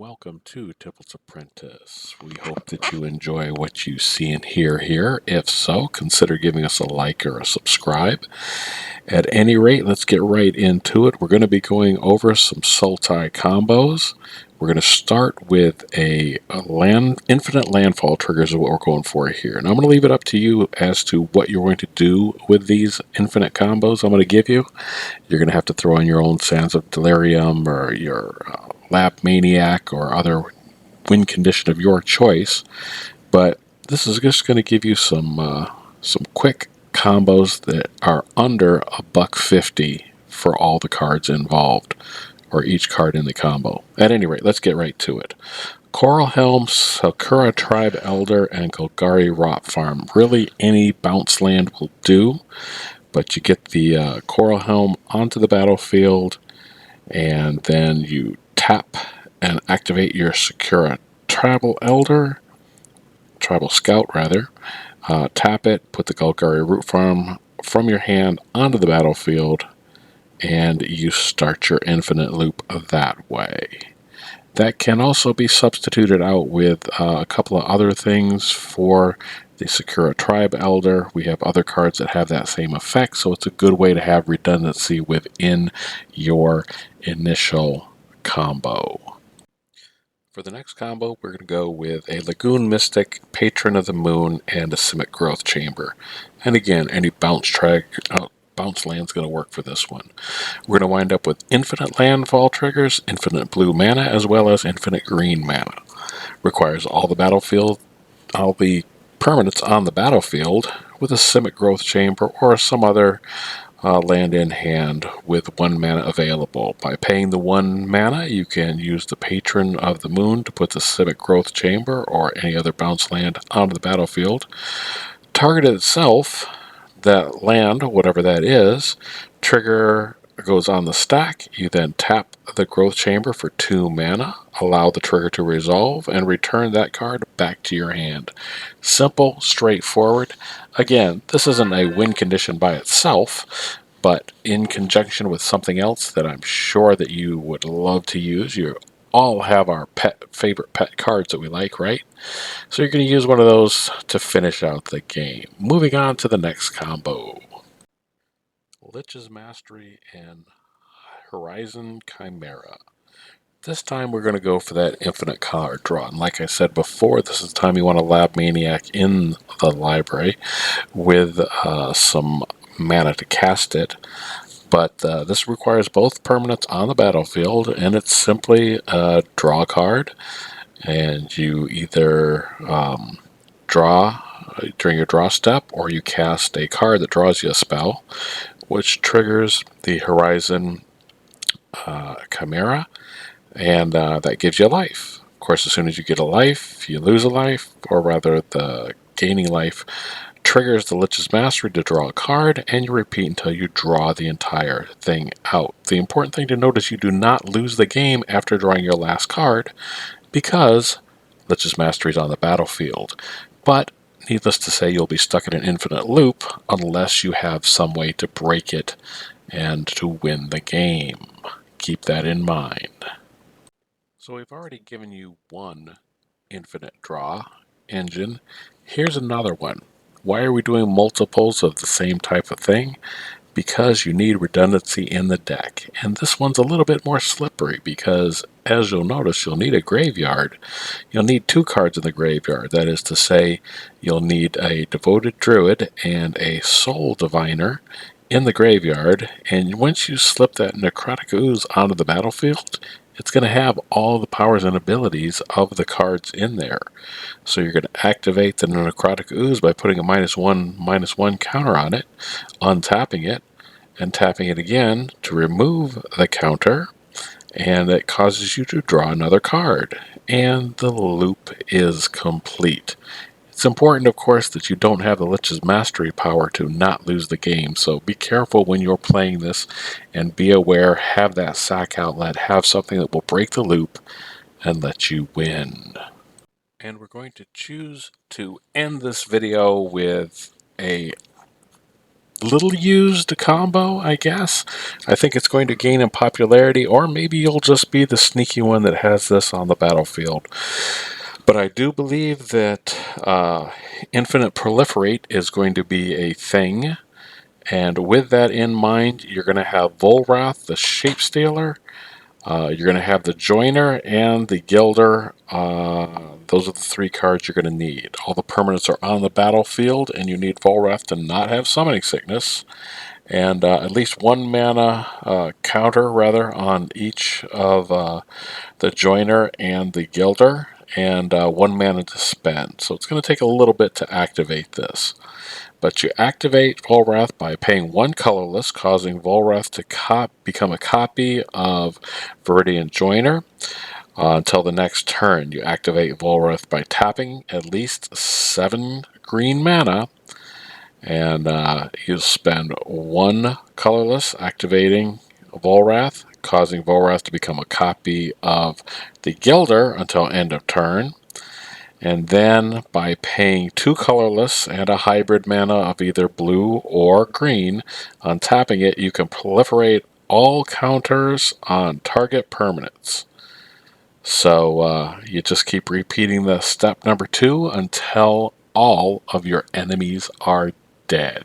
welcome to Tibalt's Apprentice. We hope that you enjoy what you see and hear here. If so, consider giving us a like or a subscribe. At any rate, let's get right into it. We're going to be going over some Sultai combos. We're going to start with a infinite landfall triggers is what we're going for here. And I'm going to leave it up to you as to what you're going to do with these infinite combos I'm going to give you. You're going to have to throw in your own Sands of Delirium or your Lap Maniac or other win condition of your choice. But this is just going to give you some quick combos that are under $1.50 for all the cards involved, or each card in the combo. At any rate, let's get right to it. Coral Helm, Sakura Tribe Elder, and Golgari Rot Farm. Really, any bounce land will do, but you get the Coral Helm onto the battlefield, and then you tap and activate your Sakura Tribal Scout rather. Tap it, put the Golgari Root Farm from your hand onto the battlefield, and you start your infinite loop that way. That can also be substituted out with a couple of other things for the Sakura Tribe Elder. We have other cards that have that same effect, so it's a good way to have redundancy within your initial combo. For the next combo, we're going to go with a Lagoon Mystic, Patron of the Moon, and a Simic Growth Chamber. And again, any bounce land's going to work for this one. We're going to wind up with infinite landfall triggers, infinite blue mana, as well as infinite green mana. Requires all the permanents on the battlefield with a Simic Growth Chamber or some other land in hand with 1 mana available. By paying the 1 mana, you can use the Patron of the Moon to put the Simic Growth Chamber or any other bounce land onto the battlefield. Target itself, that land, whatever that is, trigger goes on the stack. You then tap the Growth Chamber for 2 mana, allow the trigger to resolve, and return that card back to your hand. Simple, straightforward. Again, this isn't a win condition by itself, but in conjunction with something else that I'm sure that you would love to use. You all have our favorite pet cards that we like, right? So you're going to use one of those to finish out the game. Moving on to the next combo. Lich's Mastery and Horizon Chimera. This time we're going to go for that infinite card draw. And like I said before, this is the time you want a Lab Maniac in the library with some mana to cast it. But this requires both permanents on the battlefield, and it's simply a draw card. And you either draw during your draw step, or you cast a card that draws you a spell, which triggers the Horizon Chimera, and that gives you a life. Of course, as soon as you get a life, you lose a life, or rather the gaining life triggers the Lich's Mastery to draw a card, and you repeat until you draw the entire thing out. The important thing to note is you do not lose the game after drawing your last card, because Lich's Mastery is on the battlefield. But needless to say, you'll be stuck in an infinite loop unless you have some way to break it and to win the game. Keep that in mind. So we've already given you one infinite draw engine. Here's another one. Why are we doing multiples of the same type of thing? Because you need redundancy in the deck. And this one's a little bit more slippery because, as you'll notice, you'll need a graveyard. You'll need 2 cards in the graveyard. That is to say, you'll need a Devoted Druid and a Soul Diviner in the graveyard. And once you slip that Necrotic Ooze onto the battlefield, it's going to have all the powers and abilities of the cards in there. So you're going to activate the Necrotic Ooze by putting a -1/-1 counter on it, untapping it, and tapping it again to remove the counter, and it causes you to draw another card, and the loop is complete. It's important, of course, that you don't have the Lich's Mastery power to not lose the game, so be careful when you're playing this, and be aware, have that sack outlet, have something that will break the loop and let you win. And we're going to choose to end this video with a little used combo, I guess. I think it's going to gain in popularity, or maybe you'll just be the sneaky one that has this on the battlefield. But I do believe that infinite proliferate is going to be a thing. And with that in mind, you're going to have Volrath, the Shape Stealer. You're going to have the Joiner and the Gilder. Those are the 3 cards you're going to need. All the permanents are on the battlefield, and you need Volrath to not have Summoning Sickness. And at least 1 mana counter, rather, on each of the Joiner and the Gilder, and 1 mana to spend. So it's going to take a little bit to activate this. But you activate Volrath by paying 1 colorless, causing Volrath to become a copy of Viridian Joiner. Until the next turn, you activate Volrath by tapping at least 7 green mana, and you spend 1 colorless, activating Volrath, causing Volrath to become a copy of the Gilder until end of turn. And then, by paying 2 colorless and a hybrid mana of either blue or green, untapping it, you can proliferate all counters on target permanents. So you just keep repeating the step number 2 until all of your enemies are dead.